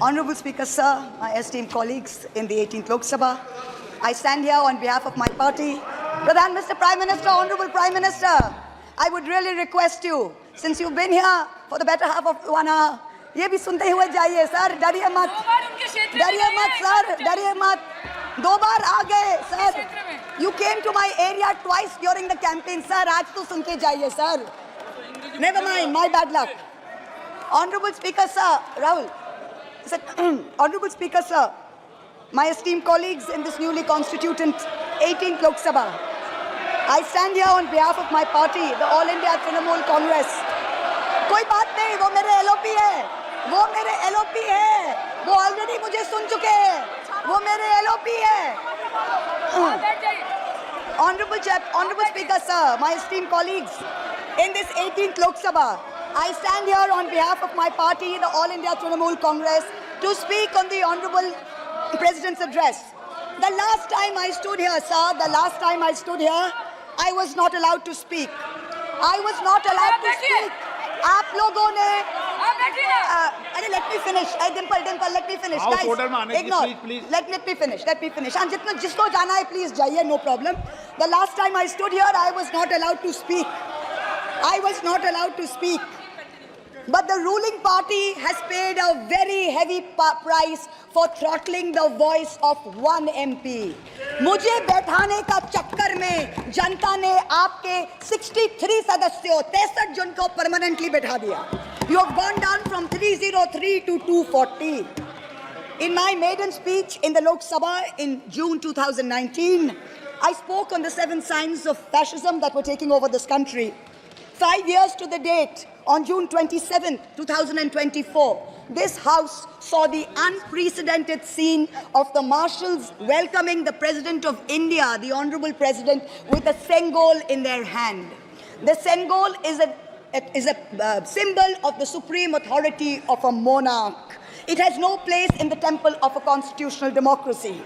Honorable Speaker, sir, my esteemed colleagues in the 18th Lok Sabha, I stand here on behalf of my party. Pradhan, Mr. Prime Minister, Honorable Prime Minister, I would really request you, since you've been here for the better half of 1 hour, ये भी सुनते हुए जाइए sir, डरिए मत sir, डरिए मत. 2 बार आ गए sir. You came to my area twice during the campaign, sir. आज तो सुन के जाइए sir. Never mind, my bad luck. Honorable Speaker, sir, Rahul. Honorable Speaker, sir, my esteemed colleagues in this newly constituted 18th Lok Sabha, I stand here on behalf of my party, the All India Trinamool Congress. कोई बात नहीं, वो मेरे LOP है, वो मेरे LOP है, वो already मुझे सुन चुके हैं, वो मेरे LOP है. Honorable Speaker, sir, my esteemed colleagues in this 18th Lok Sabha, I stand here on behalf of my party, the All India Trinamool Congress, to speak on the Honorable President's address. The last time I stood here, sir, I was not allowed to speak. I was not allowed to speak. आप लोगों ने अरे let me finish. Dimple, let me finish. Guys, ignore. Let me finish. And जिसको जाना है, please जाइए, no problem. The last time I stood here, I was not allowed to speak. But the ruling party has paid a very heavy price for throttling the voice of one MP. मुझे बैठाने का चक्कर में जनता ने आपके 63 सदस्यों 63 जन को परमानेंटली बैठा दिया. You have gone down from 303 to 240. In my maiden speech in the Lok Sabha in June 2019, I spoke on the 7 signs of fascism that were taking over this country. 5 years to the date, on June 27, 2024, this House saw the unprecedented scene of the marshals welcoming the President of India, the Honorable President, with a Sengol in their hand. The Sengol is a symbol of the supreme authority of a monarch. It has no place in the temple of a constitutional democracy.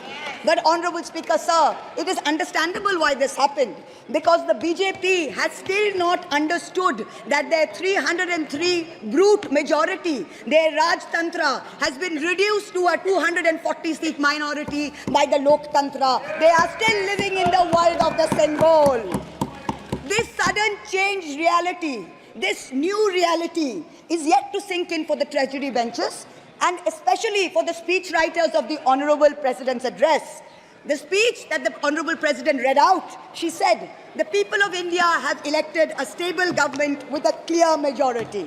But, Honorable Speaker, sir, it is understandable why this happened, because the BJP has still not understood that their 303 brute majority, their Raj Tantra, has been reduced to a 240-seat minority by the Lok Tantra. They are still living in the world of the Sengol. This sudden changed reality, this new reality, is yet to sink in for the treasury benches, and especially for the speech writers of the Honorable President's address. The speech that the Honorable President read out, she said, the people of India have elected a stable government with a clear majority.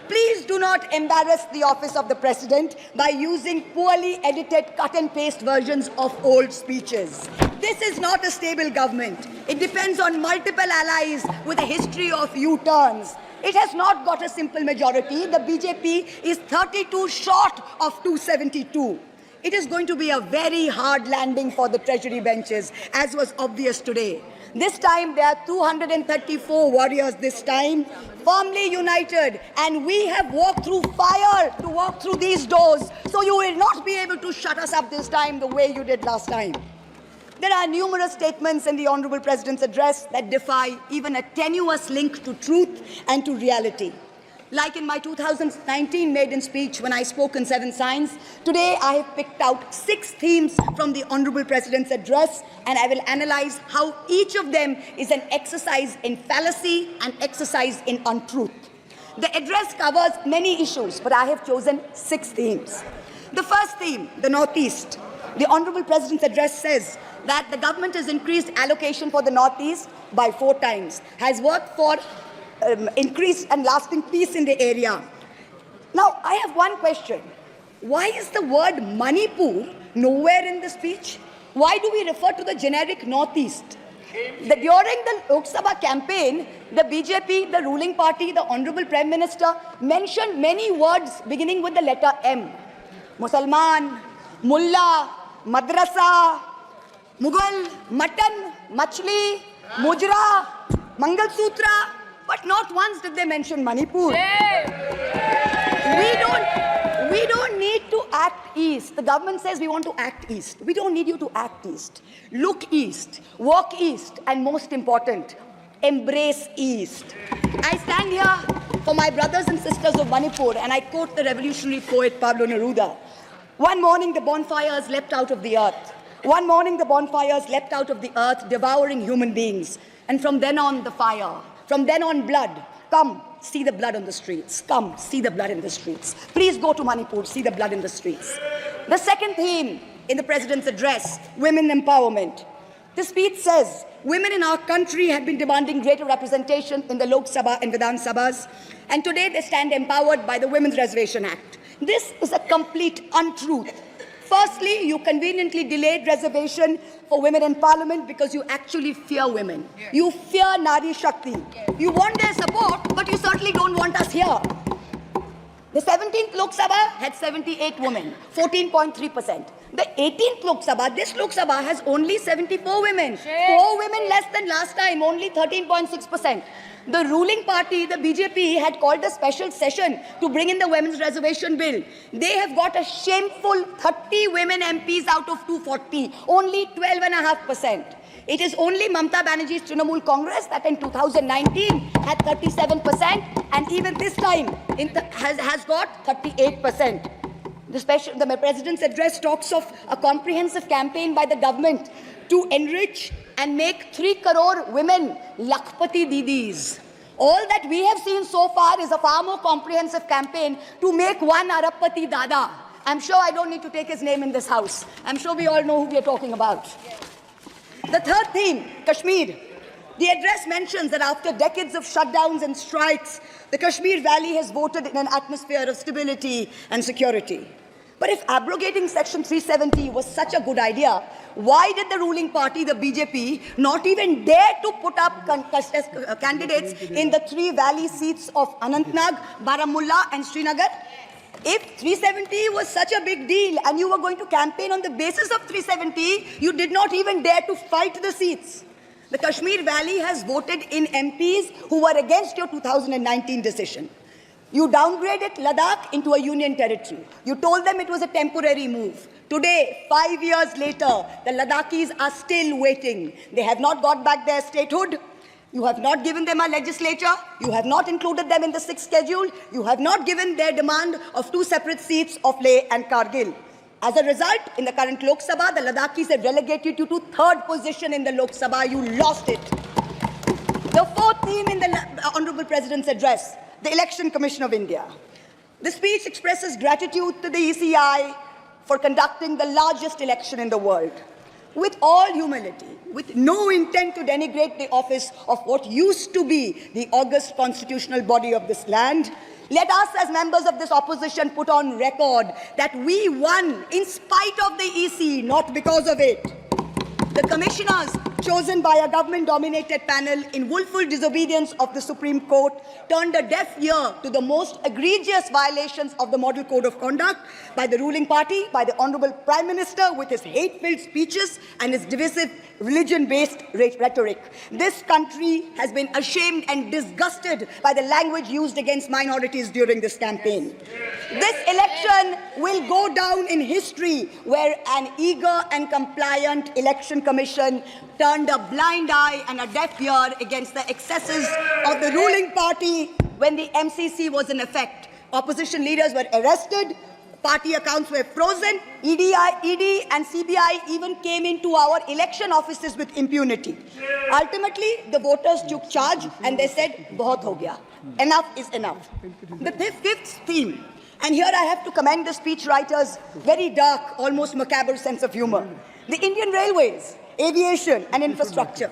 Please do not embarrass the office of the President by using poorly edited cut and paste versions of old speeches. This is not a stable government. It depends on multiple allies with a history of U-turns. It has not got a simple majority. The BJP is 32 short of 272. It is going to be a very hard landing for the treasury benches, as was obvious today. This time, there are 234 warriors this time, firmly united, and we have walked through fire to walk through these doors, so you will not be able to shut us up this time the way you did last time. There are numerous statements in the Honorable President's address that defy even a tenuous link to truth and to reality. Like in my 2019 maiden speech when I spoke in 7 signs, today I have picked out 6 themes from the Honorable President's address, and I will analyze how each of them is an exercise in fallacy and exercise in untruth. The address covers many issues, but I have chosen 6 themes. The first theme, the Northeast. The Honorable President's address says that the government has increased allocation for the Northeast by 4 times, has worked for increased and lasting peace in the area. Now, I have one question. Why is the word Manipur nowhere in the speech? Why do we refer to the generic Northeast? During the Lok Sabha campaign, the BJP, the ruling party, the Honorable Prime Minister mentioned many words beginning with the letter M. Musalman, Mullah, Madrasa, Mughal, Mutton, Machli, Mujra, Mangal Sutra, but not once did they mention Manipur. We don't need to act east. The government says we want to act east. We don't need you to act east. Look east, walk east, and most important, embrace east. I stand here for my brothers and sisters of Manipur, and I quote the revolutionary poet Pablo Neruda. One morning the bonfires leapt out of the earth. One morning the bonfires leapt out of the earth, devouring human beings. And from then on the fire, from then on blood. Come, see the blood on the streets. Come, see the blood in the streets. Please go to Manipur, see the blood in the streets. The second theme in the President's address, women empowerment. The speech says, women in our country have been demanding greater representation in the Lok Sabha and Vidhan Sabhas, and today they stand empowered by the Women's Reservation Act. This is a complete untruth. Firstly, you conveniently delayed reservation for women in parliament because you actually fear women. You fear Nari Shakti. You want their support, but you certainly don't want us here. The 17th Lok Sabha had 78 women, 14.3%. The 18th Lok Sabha, this Lok Sabha has only 74 women. 4 women less than last time, only 13.6%. The ruling party, the BJP, had called a special session to bring in the Women's Reservation Bill. They have got a shameful 30 women MPs out of 240, only 12.5%. It is only Mamata Banerjee's Trinamool Congress that in 2019 had 37%, and even this time has got 38%. The President's address talks of a comprehensive campaign by the government to enrich and make 3 crore women Lakhpati Didis. All that we have seen so far is a far more comprehensive campaign to make 1 Arabpati Dada. I'm sure I don't need to take his name in this house. I'm sure we all know who we are talking about. The third theme, Kashmir. The address mentions that after decades of shutdowns and strikes, the Kashmir Valley has voted in an atmosphere of stability and security. But if abrogating Section 370 was such a good idea, why did the ruling party, the BJP, not even dare to put up candidates in the 3 valley seats of Anantnag, Baramulla and Srinagar? If 370 was such a big deal and you were going to campaign on the basis of 370, you did not even dare to fight the seats. The Kashmir Valley has voted in MPs who were against your 2019 decision. You downgraded Ladakh into a union territory. You told them it was a temporary move. Today, 5 years later, the Ladakhis are still waiting. They have not got back their statehood. You have not given them a legislature. You have not included them in the 6th schedule. You have not given their demand of 2 separate seats of Leh and Kargil. As a result, in the current Lok Sabha, the Ladakhis have relegated you to 3rd position in the Lok Sabha. You lost it. The 4th theme in the Honorable President's address, the Election Commission of India. The speech expresses gratitude to the ECI for conducting the largest election in the world. With all humility, with no intent to denigrate the office of what used to be the august constitutional body of this land, let us as members of this opposition put on record that we won in spite of the EC, not because of it. The commissioners chosen by a government-dominated panel in willful disobedience of the Supreme Court turned a deaf ear to the most egregious violations of the Model Code of Conduct by the ruling party, by the Honorable Prime Minister with his hate-filled speeches and his divisive religion-based rhetoric. This country has been ashamed and disgusted by the language used against minorities during this campaign. This election will go down in history where an eager and compliant election commission turned a blind eye and a deaf ear against the excesses of the ruling party when the MCC was in effect. Opposition leaders were arrested, party accounts were frozen, ED and CBI even came into our election offices with impunity. Ultimately, the voters took charge and they said, "Bahut ho gaya. Enough is enough." The 5th theme, and here I have to commend the speechwriter's very dark, almost macabre sense of humor. The Indian Railways, aviation and infrastructure.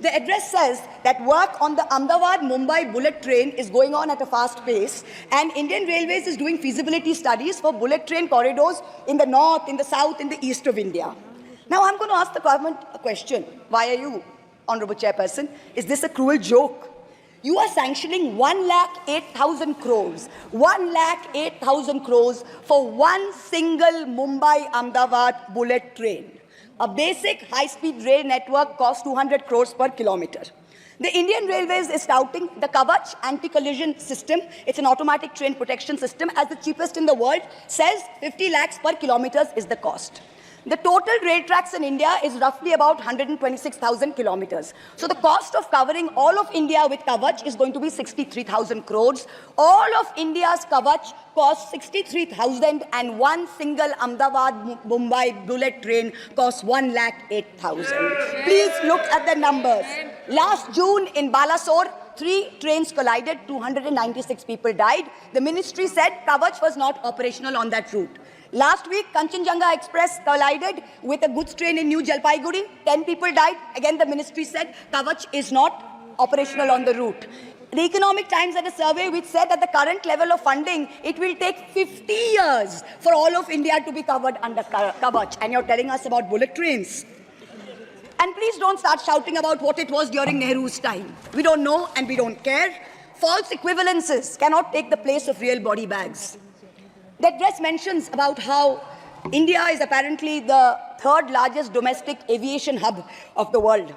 The address says that work on the Ahmedabad-Mumbai bullet train is going on at a fast pace, and Indian Railways is doing feasibility studies for bullet train corridors in the north, in the south, in the east of India. Now I'm going to ask the government a question. Why are you, Honorable Chairperson? Is this a cruel joke? You are sanctioning 1,08,000 crores, 1,08,000 crores for one single Mumbai-Ahmedabad bullet train. A basic high-speed rail network costs 200 crores per kilometer. The Indian Railways is touting the Kavach anti-collision system. It's an automatic train protection system as the cheapest in the world, says 50 lakhs per kilometer is the cost. The total rail tracks in India is roughly about 126,000 kilometers. So the cost of covering all of India with Kavach is going to be 63,000 crores. All of India's Kavach costs 63,000 and one single Ahmedabad-Mumbai bullet train costs 1,08,000. Please look at the numbers. Last June in Balasore, 3 trains collided, 296 people died. The ministry said Kavach was not operational on that route. Last week, Kanchenjunga Express collided with a goods train in New Jalpaiguri. 10 people died. Again, the ministry said Kavach is not operational on the route. The Economic Times had a survey which said at the current level of funding, it will take 50 years for all of India to be covered under Kavach. And you're telling us about bullet trains. And please don't start shouting about what it was during Nehru's time. We don't know and we don't care. False equivalences cannot take the place of real body bags. The address mentions about how India is apparently the 3rd largest domestic aviation hub of the world.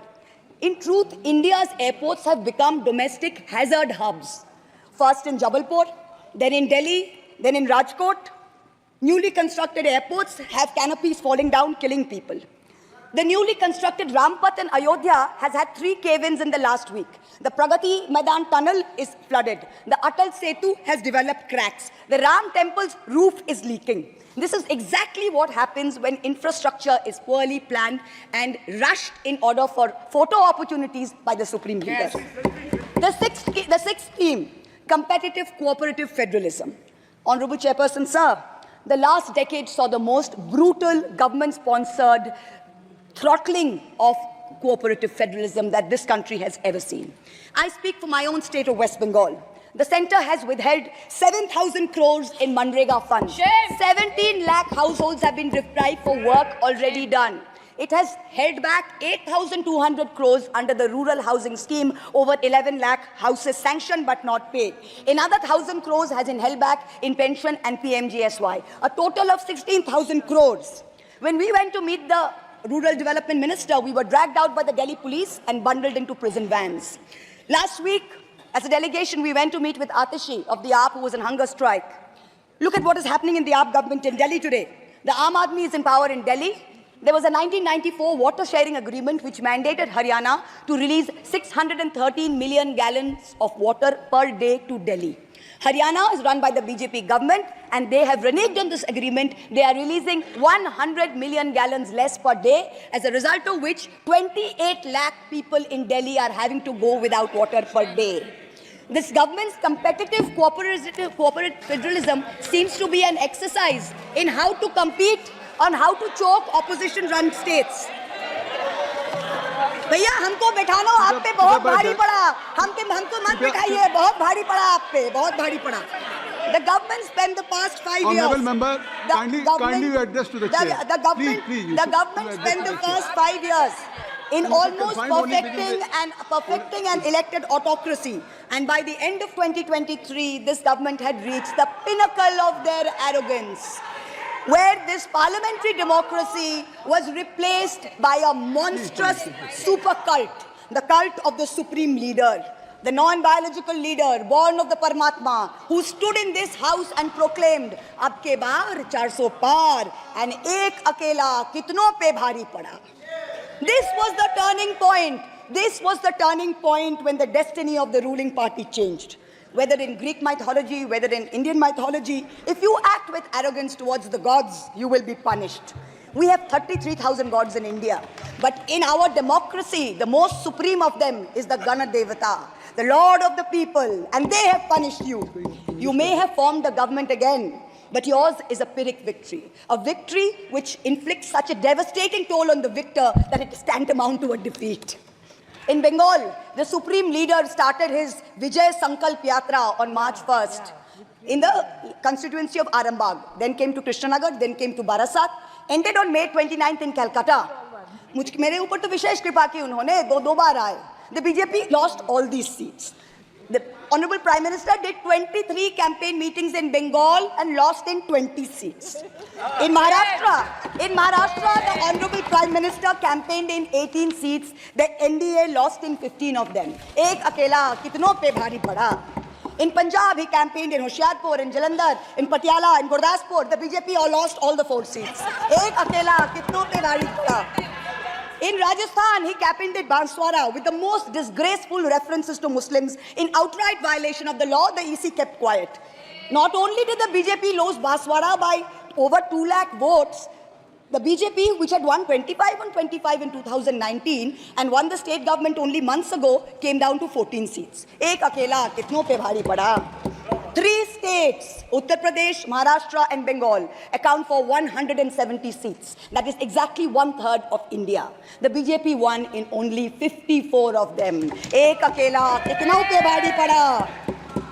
In truth, India's airports have become domestic hazard hubs. First in Jabalpur, then in Delhi, then in Rajkot. Newly constructed airports have canopies falling down, killing people. The newly constructed Rampath in Ayodhya has had 3 cave-ins in the last week. The Pragati Maidan tunnel is flooded. The Atal Setu has developed cracks. The Ram temple's roof is leaking. This is exactly what happens when infrastructure is poorly planned and rushed in order for photo opportunities by the supreme leader. The sixth theme, competitive cooperative federalism. Honorable Chairperson, sir, the last decade saw the most brutal government-sponsored throttling of cooperative federalism that this country has ever seen. I speak for my own state of West Bengal. The centre has withheld 7,000 crores in Manrega funds. 17 lakh households have been deprived for work already done. It has held back 8,200 crores under the rural housing scheme, over 11 lakh houses sanctioned but not paid. Another 1,000 crores has been held back in pension and PMGSY. A total of 16,000 crores. When we went to meet the Rural Development Minister, we were dragged out by the Delhi police and bundled into prison vans. Last week, as a delegation, we went to meet with Atishi of the AAP, who was on hunger strike. Look at what is happening in the AAP government in Delhi today. The Aam Aadmi is in power in Delhi. There was a 1994 water sharing agreement which mandated Haryana to release 613 million gallons of water per day to Delhi. Haryana is run by the BJP government and they have reneged on this agreement. They are releasing 100 million gallons less per day, as a result of which 28 lakh people in Delhi are having to go without water per day. This government's competitive cooperative federalism seems to be an exercise in how to compete on how to choke opposition-run states. भैया हमको बैठाना आप पे बहुत भारी पड़ा, हमको मत बैठाइए, बहुत भारी पड़ा आप पे, बहुत भारी पड़ा. The government spent the past 5 years. Honorable member, kindly address to the chair. The government spent the first 5 years in almost perfecting an elected autocracy. And by the end of 2023, this government had reached the pinnacle of their arrogance, where this parliamentary democracy was replaced by a monstrous super cult, the cult of the supreme leader, the non-biological leader, born of the Paramatma, who stood in this house and proclaimed, "Ab ke baar 400 par, and ek akela kitno pe bhari pada." This was the turning point. This was the turning point when the destiny of the ruling party changed. Whether in Greek mythology, whether in Indian mythology, if you act with arrogance towards the gods, you will be punished. We have 33,000 gods in India. But in our democracy, the most supreme of them is the Gana Devata, the Lord of the people, and they have punished you. You may have formed a government again, but yours is a Pyrrhic victory. A victory which inflicts such a devastating toll on the victor that it is tantamount to a defeat. In Bengal, the supreme leader started his Vijay Sankalp Yatra on March 1st in the constituency of Arambagh, then came to Krishnanagar, then came to Barasat, ended on May 29th in Calcutta. मेरे ऊपर तो विशेष कृपा की उन्होंने, दो बार आए. The BJP lost all these seats. The Honorable Prime Minister did 23 campaign meetings in Bengal and lost in 20 seats. In Maharashtra, the Honorable Prime Minister campaigned in 18 seats. The NDA lost in 15 of them. Ek akela kitno pe bhari pada. In Punjab, he campaigned in Hoshiarpur, in Jalandhar, in Patiala, in Gurdaspur. The BJP all lost all the 4 seats. Ek akela kitno pe bari pada. In Rajasthan, he campaigned at Banswara with the most disgraceful references to Muslims in outright violation of the law. The EC kept quiet. Not only did the BJP lose Banswara by over 2 lakh votes, the BJP, which had won 25 on 25 in 2019 and won the state government only months ago, came down to 14 seats. Ek akela kitno pe bhari pada. 3 states, Uttar Pradesh, Maharashtra and Bengal, account for 170 seats. That is exactly 1/3 of India. The BJP won in only 54 of them. Ek akela kitno pe bhari pada.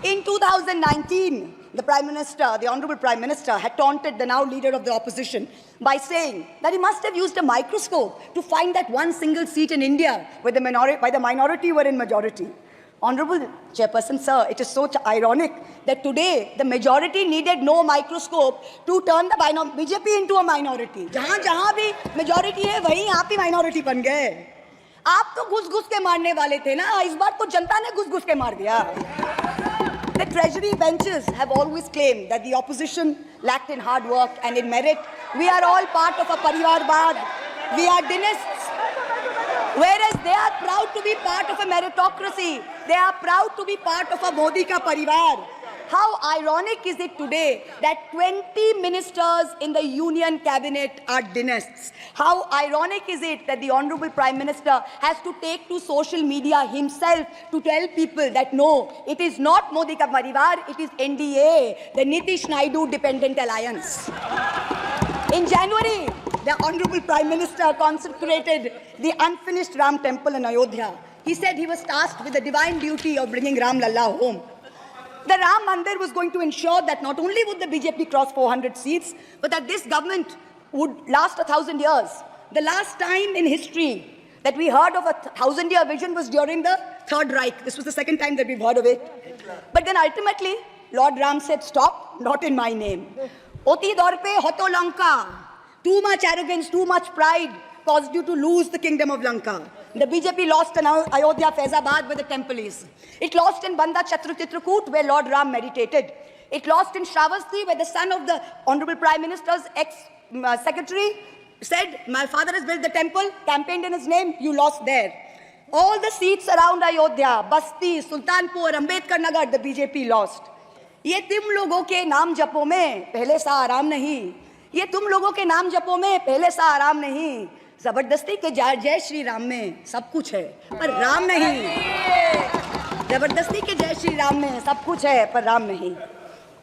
In 2019, the Prime Minister, the Honorable Prime Minister, had taunted the now leader of the opposition by saying that he must have used a microscope to find that one single seat in India where the minority were in majority. Honorable Chairperson, sir, it is so ironic that today the majority needed no microscope to turn the BJP into a minority. जहाँ भी majority है, वहीं आप ही minority बन गए. आप तो घुस-घुस के मारने वाले थे ना, इस बार तो जनता ने घुस-घुस के मार दिया. The treasury benches have always claimed that the opposition lacked in hard work and in merit. We are all part of a Parivarvad. We are dynasts. Whereas they are proud to be part of a meritocracy. They are proud to be part of a Modi ka parivar. How ironic is it today that 20 ministers in the union cabinet are dynasts? How ironic is it that the Honorable Prime Minister has to take to social media himself to tell people that no, it is not Modi ka parivar, it is NDA, the Nitish Naidu Dependent Alliance. In January, the Honorable Prime Minister consecrated the unfinished Ram temple in Ayodhya. He said he was tasked with the divine duty of bringing Ram Lalla home. The Ram Mandir was going to ensure that not only would the BJP cross 400 seats, but that this government would last 1,000 years. The last time in history that we heard of a 1,000-year vision was during the Third Reich. This was the second time that we've heard of it. But then ultimately, Lord Ram said, stop, not in my name. Oti dorpe hoto Lanka. Too much arrogance, too much pride caused you to lose the kingdom of Lanka. The BJP lost in Ayodhya, Faizabad, where the temple is. It lost in Banda Chitrakoot, where Lord Ram meditated. It lost in Shravasti, where the son of the Honorable Prime Minister's ex-secretary said, my father has built the temple, campaigned in his name, you lost there. All the seats around Ayodhya, Basti, Sultanpur, Ambedkar Nagar, the BJP lost. ये तुम लोगों के नाम जपो में पहले सा आराम नहीं. ये तुम लोगों के नाम जपो में पहले सा आराम नहीं. जबरदस्ती के जय श्री राम में सब कुछ है पर राम नहीं. जबरदस्ती के जय श्री राम में सब कुछ है पर राम नहीं.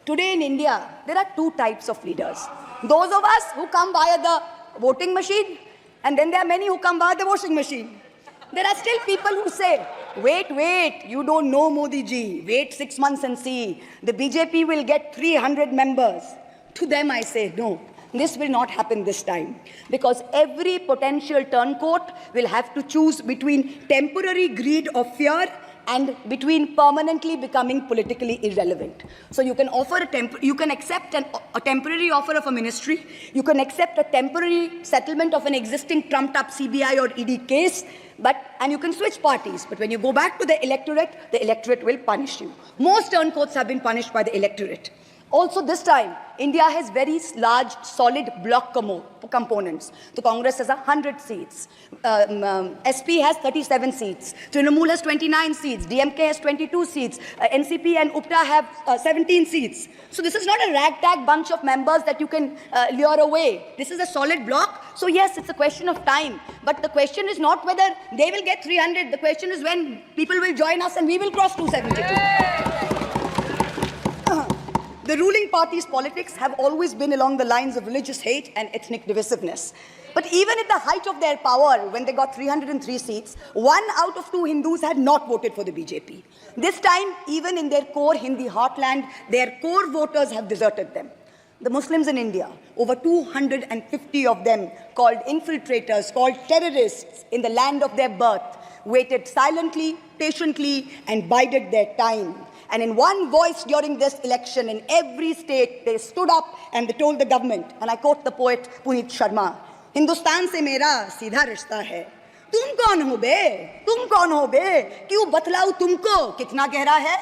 Today in India, there are 2 types of leaders. Those of us who come via the voting machine, and then there are many who come via the washing machine. There are still people who say, wait, you don't know Modi ji. Wait 6 months and see. The BJP will get 300 members. To them I say, no. This will not happen this time, because every potential turncoat will have to choose between temporary greed of fear and between permanently becoming politically irrelevant. So you can offer you can accept a temporary offer of a ministry, you can accept a temporary settlement of an existing trumped-up CBI or ED case, and you can switch parties. But when you go back to the electorate will punish you. Most turncoats have been punished by the electorate. Also this time, India has very large, solid bloc components. The Congress has 100 seats. SP has 37 seats. Trinamool has 29 seats. DMK has 22 seats. NCP and UPTA have 17 seats. So this is not a ragtag bunch of members that you can lure away. This is a solid bloc. So yes, it's a question of time. But the question is not whether they will get 300. The question is when people will join us and we will cross 272. The ruling party's politics have always been along the lines of religious hate and ethnic divisiveness. But even at the height of their power, when they got 303 seats, 1 out of 2 Hindus had not voted for the BJP. This time, even in their core Hindi heartland, their core voters have deserted them. The Muslims in India, over 250 of them, called infiltrators, called terrorists in the land of their birth, waited silently, patiently, and bided their time. And in one voice during this election, in every state, they stood up and they told the government, and I quote the poet Puneet Sharma, Hindustan से मेरा सीधा रिश्ता है. तुम कौन हो बे? तुम कौन हो बे? क्यों बतलाऊं तुमको कितना गहरा है?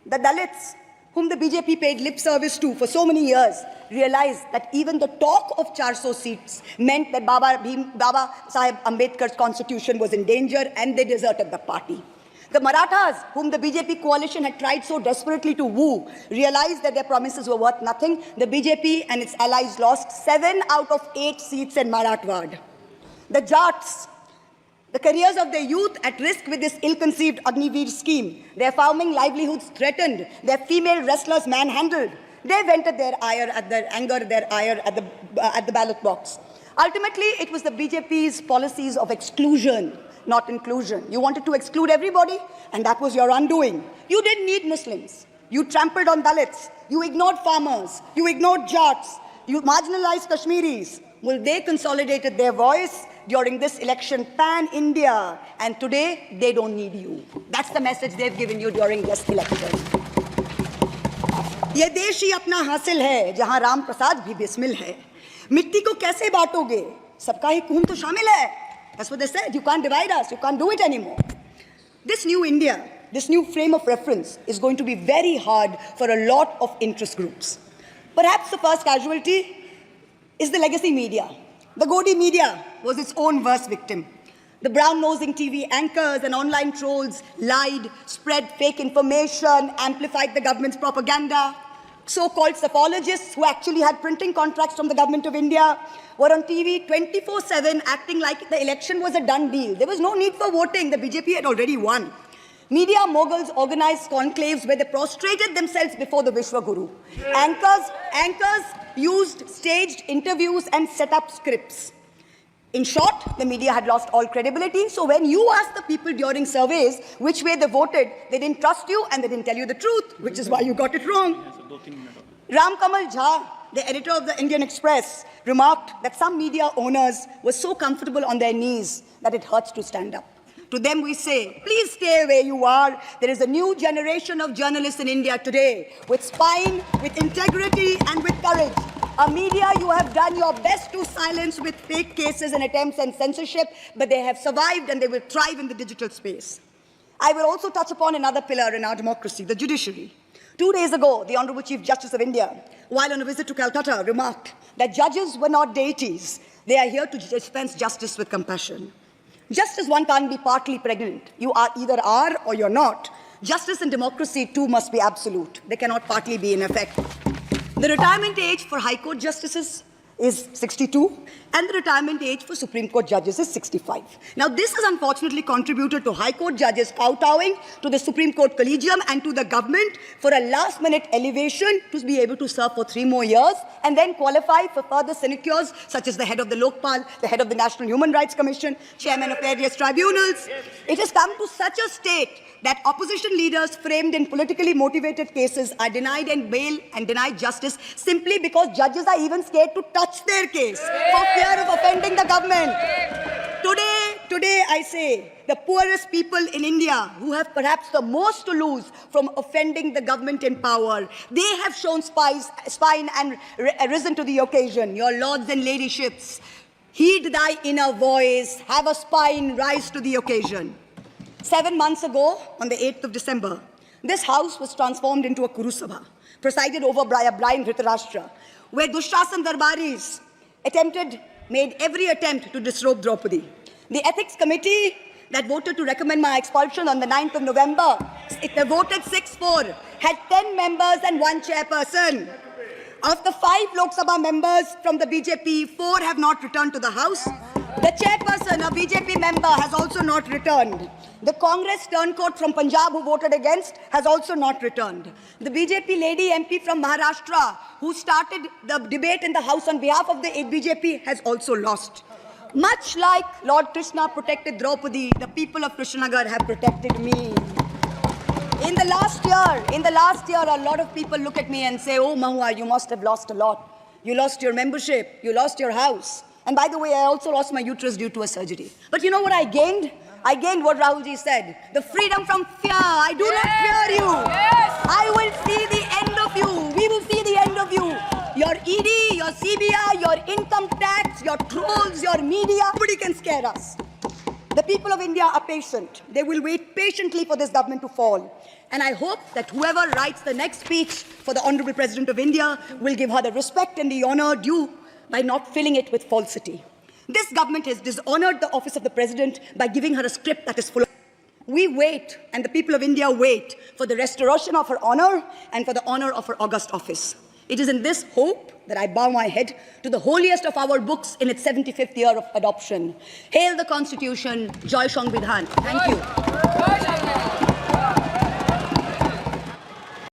The Dalits, whom the BJP paid lip service to for so many years, realized that even the talk of 400 seats meant that Baba Sahib Ambedkar's constitution was in danger, and they deserted the party. The Marathas, whom the BJP coalition had tried so desperately to woo, realized that their promises were worth nothing. The BJP and its allies lost 7 out of 8 seats in Marathwad. The Jats, the careers of their youth at risk with this ill-conceived Agniveer scheme, their farming livelihoods threatened, their female wrestlers manhandled. They vented their ire at the ballot box. Ultimately, it was the BJP's policies of exclusion, not inclusion. You wanted to exclude everybody, and that was your undoing. You didn't need Muslims. You trampled on Dalits. You ignored farmers. You ignored Jats. You marginalized Kashmiris. Well, they consolidated their voice during this election pan-India, and today they don't need you. That's the message they've given you during this election. ये देश ही अपना हासिल है, जहां राम प्रसाद भी बिस्मिल है. मिट्टी को कैसे बांटोगे? सबका ही खून तो शामिल है. That's what they said. You can't divide us. You can't do it anymore. This new India, this new frame of reference is going to be very hard for a lot of interest groups. Perhaps the first casualty is the legacy media. The Godi media was its own worst victim. The brown-nosing TV anchors and online trolls lied, spread fake information, amplified the government's propaganda. So-called psephologists who actually had printing contracts from the government of India were on TV 24/7 acting like the election was a done deal. There was no need for voting. The BJP had already won. Media moguls organized conclaves where they prostrated themselves before the Vishwa Guru. Anchors used staged interviews and set up scripts. In short, the media had lost all credibility. So when you asked the people during surveys which way they voted, they didn't trust you and they didn't tell you the truth, which is why you got it wrong. Ram Kamal Jha, the editor of the Indian Express, remarked that some media owners were so comfortable on their knees that it hurts to stand up. To them we say, please stay where you are. There is a new generation of journalists in India today with spine, with integrity and with courage. A media you have done your best to silence with fake cases and attempts and censorship, but they have survived and they will thrive in the digital space. I will also touch upon another pillar in our democracy, the judiciary. 2 days ago, the Honorable Chief Justice of India, while on a visit to Calcutta, remarked that judges were not deities. They are here to dispense justice with compassion. Just as one can't be partly pregnant, you either are or you're not. Justice and democracy too must be absolute. They cannot partly be in effect. The retirement age for High Court justices is 62, and the retirement age for Supreme Court judges is 65. Now, this has unfortunately contributed to High Court judges kowtowing to the Supreme Court Collegium and to the government for a last-minute elevation to be able to serve for 3 more years and then qualify for further sinecures, such as the head of the Lokpal, the head of the National Human Rights Commission, chairman of various tribunals. It has come to such a state that opposition leaders framed in politically motivated cases are denied and bail and denied justice simply because judges are even scared to touch their case for fear of offending the government. Today I say, the poorest people in India who have perhaps the most to lose from offending the government in power, they have shown spine and risen to the occasion. Your lords and ladyships, heed thy inner voice, have a spine, rise to the occasion. 7 months ago, on the 8th of December, this house was transformed into a Kuru Sabha, presided over by a blind Dhritarashtra, where Dushyasan Darbaris made every attempt to disrobe Draupadi. The ethics committee that voted to recommend my expulsion on the 9th of November, they voted 6-4, had 10 members and 1 chairperson. Of the 5 Lok Sabha members from the BJP, 4 have not returned to the house. The chairperson, a BJP member, has also not returned. The Congress turncoat from Punjab who voted against has also not returned. The BJP lady MP from Maharashtra who started the debate in the House on behalf of the BJP has also lost. Much like Lord Krishna protected Draupadi, the people of Krishnanagar have protected me. In the last year, a lot of people look at me and say, oh, Mahua, you must have lost a lot. You lost your membership, you lost your house. And by the way, I also lost my uterus due to a surgery. But you know what I gained? I gained what Rahulji said, the freedom from fear. I do not fear you. I will see the end of you. We will see the end of you. Your ED, your CBI, your income tax, your trolls, your media, nobody can scare us. The people of India are patient. They will wait patiently for this government to fall. And I hope that whoever writes the next speech for the Honorable President of India will give her the respect and the honor due by not filling it with falsity. This government has dishonored the office of the President by giving her a script that is full of... We wait, and the people of India wait, for the restoration of her honor and for the honor of her august office. It is in this hope that I bow my head to the holiest of our books in its 75th year of adoption. Hail the Constitution, Jai Sangvidhan. Thank you.